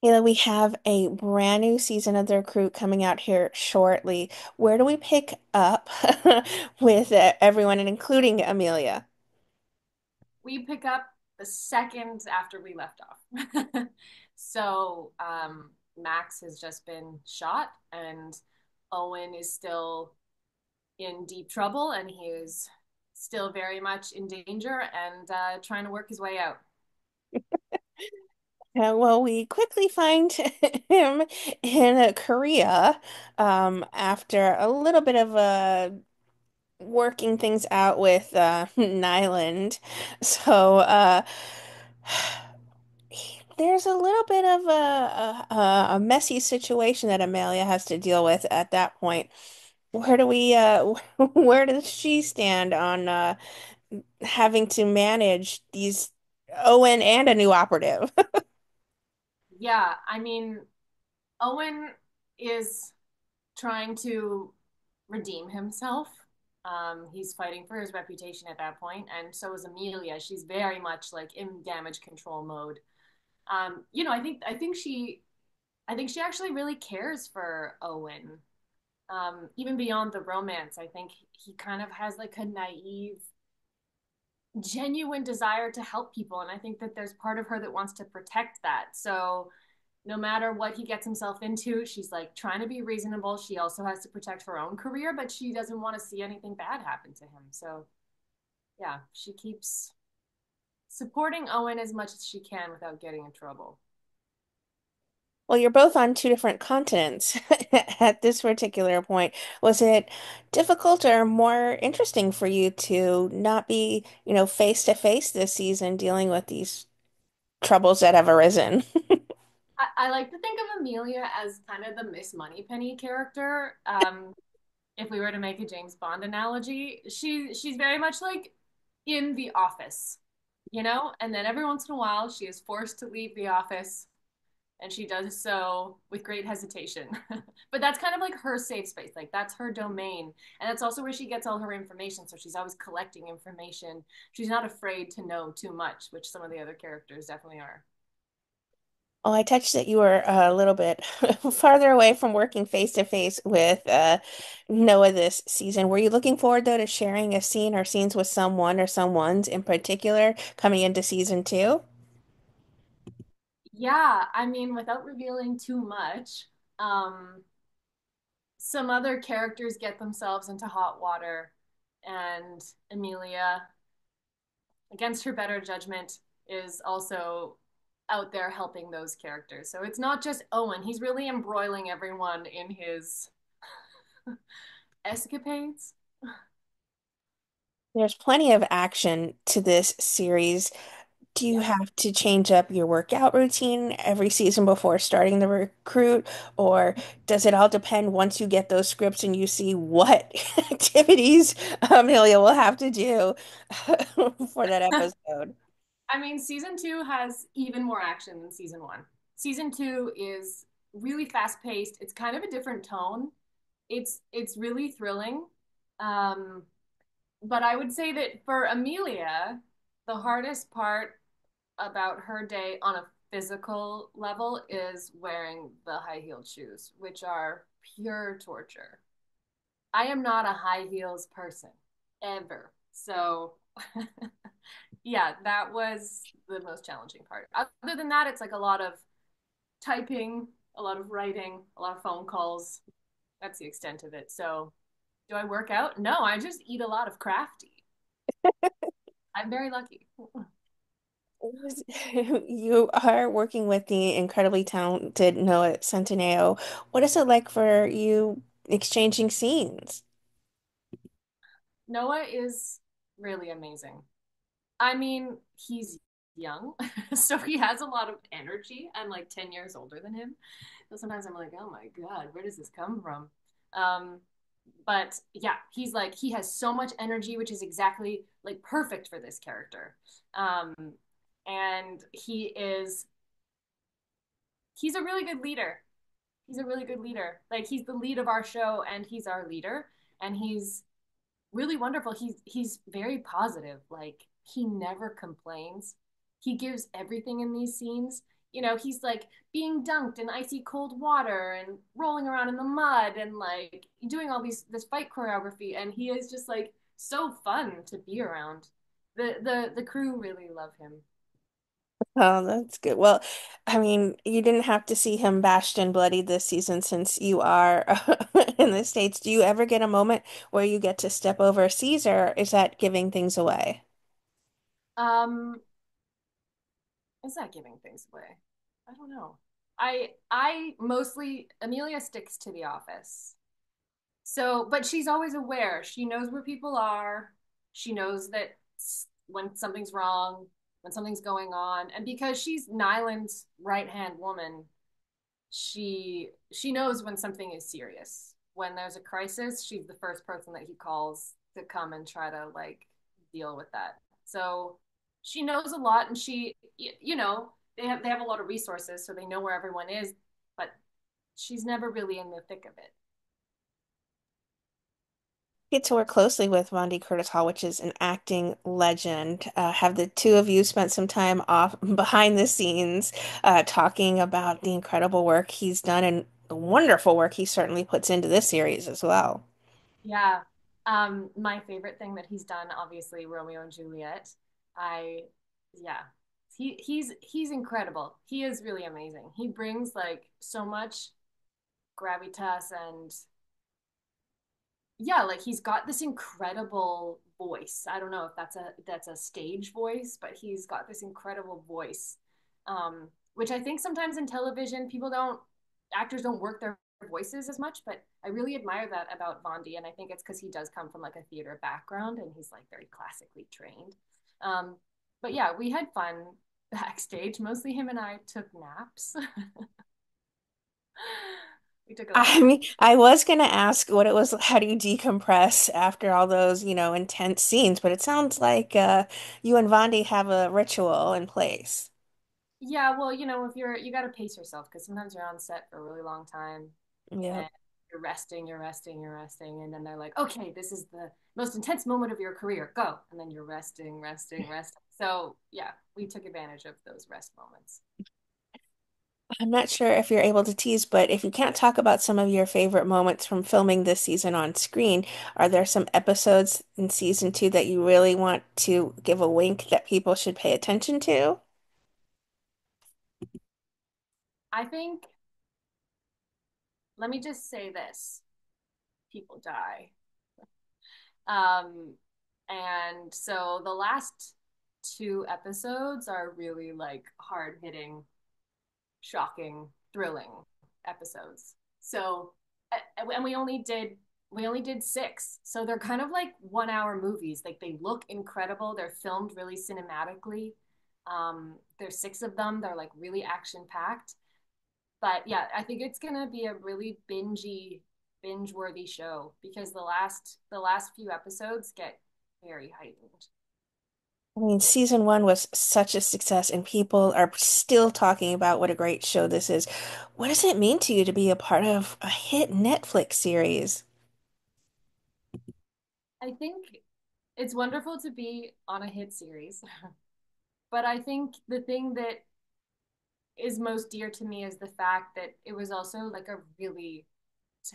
Kayla, we have a brand new season of The Recruit coming out here shortly. Where do we pick up with everyone, and including Amelia? We pick up the second after we left off. So Max has just been shot, and Owen is still in deep trouble, and he is still very much in danger and trying to work his way out. Well, we quickly find him in Korea after a little bit of working things out with Nyland. So there's a little bit of a messy situation that Amelia has to deal with at that point. Where do we where does she stand on having to manage these Owen and a new operative? Yeah, I mean, Owen is trying to redeem himself. He's fighting for his reputation at that point, and so is Amelia. She's very much like in damage control mode. I think she actually really cares for Owen. Even beyond the romance, I think he kind of has like a naive, genuine desire to help people, and I think that there's part of her that wants to protect that. So no matter what he gets himself into, she's like trying to be reasonable. She also has to protect her own career, but she doesn't want to see anything bad happen to him. So yeah, she keeps supporting Owen as much as she can without getting in trouble. Well, you're both on two different continents at this particular point. Was it difficult or more interesting for you to not be, face to face this season dealing with these troubles that have arisen? I like to think of Amelia as kind of the Miss Moneypenny character. If we were to make a James Bond analogy, she's very much like in the office, and then every once in a while she is forced to leave the office, and she does so with great hesitation. But that's kind of like her safe space, like that's her domain, and that's also where she gets all her information. So she's always collecting information. She's not afraid to know too much, which some of the other characters definitely are. Oh, I touched that you were a little bit farther away from working face to face with Noah this season. Were you looking forward, though, to sharing a scene or scenes with someone or someones in particular coming into season two? Yeah, I mean, without revealing too much, um, some other characters get themselves into hot water, and Amelia, against her better judgment, is also out there helping those characters. So it's not just Owen, he's really embroiling everyone in his escapades. There's plenty of action to this series. Do you Yeah. have to change up your workout routine every season before starting the recruit, or does it all depend once you get those scripts and you see what activities Amelia will have to do for that episode? I mean, season two has even more action than season one. Season two is really fast paced. It's kind of a different tone. It's really thrilling. Um, but I would say that for Amelia, the hardest part about her day on a physical level is wearing the high heeled shoes, which are pure torture. I am not a high heels person ever. So, yeah, that was the most challenging part. Other than that, it's like a lot of typing, a lot of writing, a lot of phone calls. That's the extent of it. So, do I work out? No, I just eat a lot of crafty. I'm very lucky. You are working with the incredibly talented Noah Centineo. What is it like for you exchanging scenes? Noah is really amazing. I mean, he's young, so he has a lot of energy. I'm like 10 years older than him. So sometimes I'm like, oh my God, where does this come from? Um, but yeah, he has so much energy, which is exactly like perfect for this character. Um, and he's a really good leader. He's a really good leader. Like he's the lead of our show and he's our leader. And he's really wonderful. He's very positive. Like he never complains. He gives everything in these scenes. he's like being dunked in icy cold water and rolling around in the mud and like doing all this fight choreography, and he is just like so fun to be around. The crew really love him. Oh, that's good. Well, I mean, you didn't have to see him bashed and bloody this season since you are in the States. Do you ever get a moment where you get to step over Caesar? Is that giving things away? Um, is that giving things away? I don't know. I mostly Amelia sticks to the office. So, but she's always aware. She knows where people are. She knows that when something's wrong, when something's going on, and because she's Nyland's right-hand woman, she knows when something is serious. When there's a crisis, she's the first person that he calls to come and try to like deal with that. So she knows a lot, and they have a lot of resources, so they know where everyone is, but she's never really in the thick of it. Get to work closely with Rondi Curtis Hall, which is an acting legend. Have the two of you spent some time off behind the scenes, talking about the incredible work he's done and the wonderful work he certainly puts into this series as well? Yeah. My favorite thing that he's done, obviously, Romeo and Juliet. I, yeah, he's incredible. He is really amazing. He brings like so much gravitas and yeah, like he's got this incredible voice. I don't know if that's a stage voice, but he's got this incredible voice, which I think sometimes in television actors don't work their voices as much. But I really admire that about Vondi, and I think it's because he does come from like a theater background and he's like very classically trained. Um, but yeah, we had fun backstage. Mostly him and I took naps. We took a lot of I naps. mean, I was gonna ask what it was, how do you decompress after all those, intense scenes, but it sounds like you and Vondi have a ritual in place. Yeah, well, if you got to pace yourself because sometimes you're on set for a really long time Yep. and you're resting, and then they're like, okay, this is the most intense moment of your career, go, and then you're resting, resting, resting. So yeah, we took advantage of those rest moments. I'm not sure if you're able to tease, but if you can't talk about some of your favorite moments from filming this season on screen, are there some episodes in season two that you really want to give a wink that people should pay attention to? I think, let me just say this: people die. Um, and so the last two episodes are really like hard hitting, shocking, thrilling episodes. So, and we only did six, so they're kind of like 1 hour movies. Like they look incredible. They're filmed really cinematically. There's six of them. They're like really action packed. But yeah, I think it's gonna be a really binge worthy show because the last few episodes get very heightened. I mean, season one was such a success, and people are still talking about what a great show this is. What does it mean to you to be a part of a hit Netflix series? I think it's wonderful to be on a hit series, but I think the thing that is most dear to me is the fact that it was also like a really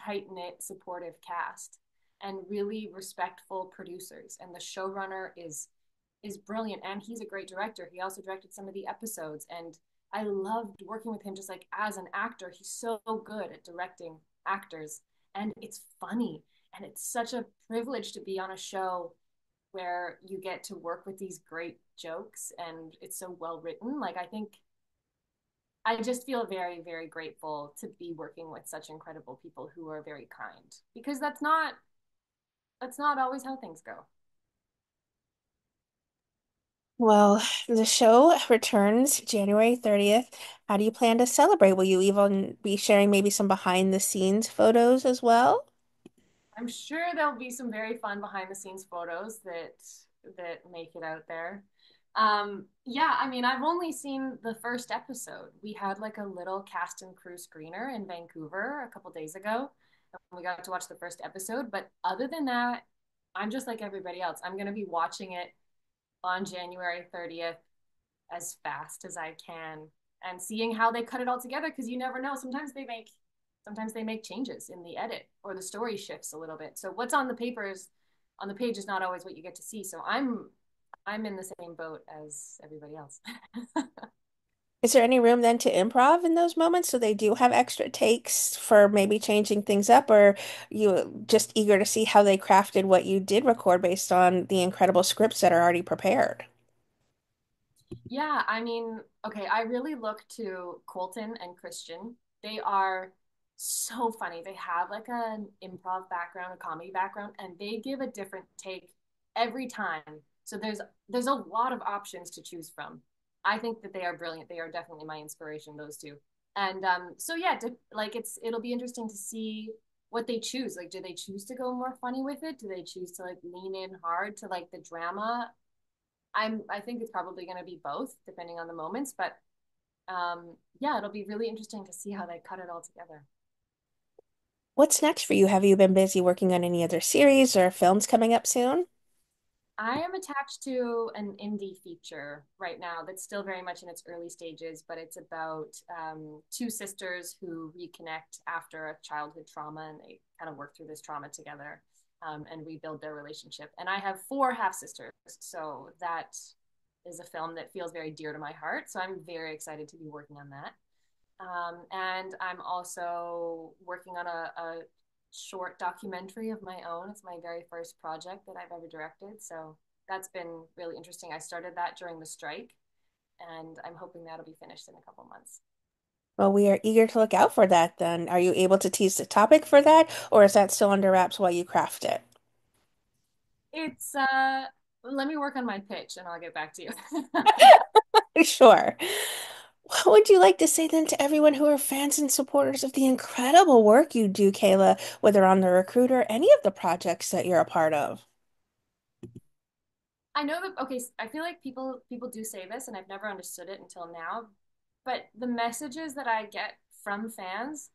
tight knit, supportive cast and really respectful producers. And the showrunner is brilliant, and he's a great director. He also directed some of the episodes, and I loved working with him just like as an actor. He's so good at directing actors, and it's funny, and it's such a privilege to be on a show where you get to work with these great jokes and it's so well written. Like I just feel very, very grateful to be working with such incredible people who are very kind because that's not always how things go. Well, the show returns January 30th. How do you plan to celebrate? Will you even be sharing maybe some behind the scenes photos as well? I'm sure there'll be some very fun behind the scenes photos that make it out there. Yeah, I mean, I've only seen the first episode. We had like a little cast and crew screener in Vancouver a couple days ago, and we got to watch the first episode. But other than that, I'm just like everybody else. I'm gonna be watching it on January 30th as fast as I can. and seeing how they cut it all together because you never know. Sometimes they make changes in the edit or the story shifts a little bit. So what's on the papers on the page is not always what you get to see. So I'm in the same boat as everybody else. Is there any room then to improv in those moments so they do have extra takes for maybe changing things up, or you just eager to see how they crafted what you did record based on the incredible scripts that are already prepared? Yeah, I mean, okay, I really look to Colton and Christian. They are so funny. They have like an improv background, a comedy background, and they give a different take every time. So there's a lot of options to choose from. I think that they are brilliant. They are definitely my inspiration, those two. And so yeah, like it'll be interesting to see what they choose. Like, do they choose to go more funny with it? Do they choose to like lean in hard to like the drama? I think it's probably going to be both depending on the moments, but yeah, it'll be really interesting to see how they cut it all together. What's next for you? Have you been busy working on any other series or films coming up soon? I am attached to an indie feature right now that's still very much in its early stages, but it's about two sisters who reconnect after a childhood trauma and they kind of work through this trauma together and rebuild their relationship. And I have four half sisters, so that is a film that feels very dear to my heart. So I'm very excited to be working on that. And I'm also working on a short documentary of my own. It's my very first project that I've ever directed. So that's been really interesting. I started that during the strike, and I'm hoping that'll be finished in a couple months. Well, we are eager to look out for that then. Are you able to tease the topic for that, or is that still under wraps while you craft it? It's let me work on my pitch and I'll get back to you. Sure. What would you like to say then to everyone who are fans and supporters of the incredible work you do, Kayla, whether on The Recruit or any of the projects that you're a part of? I know that okay, I feel like people do say this and I've never understood it until now, but the messages that I get from fans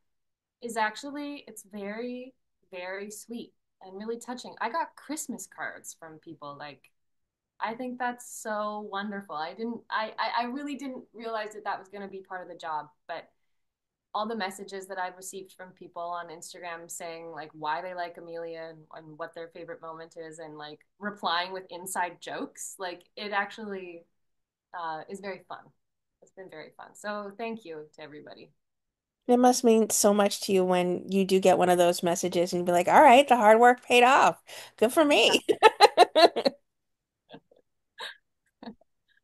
is actually it's very very sweet and really touching. I got Christmas cards from people like I think that's so wonderful. I really didn't realize that that was going to be part of the job, but all the messages that I've received from people on Instagram saying like why they like Amelia and what their favorite moment is and like replying with inside jokes, like it actually is very fun. It's been very fun. So thank you to everybody. It must mean so much to you when you do get one of those messages and be like, all right, the hard work paid off. Good for Yeah. me.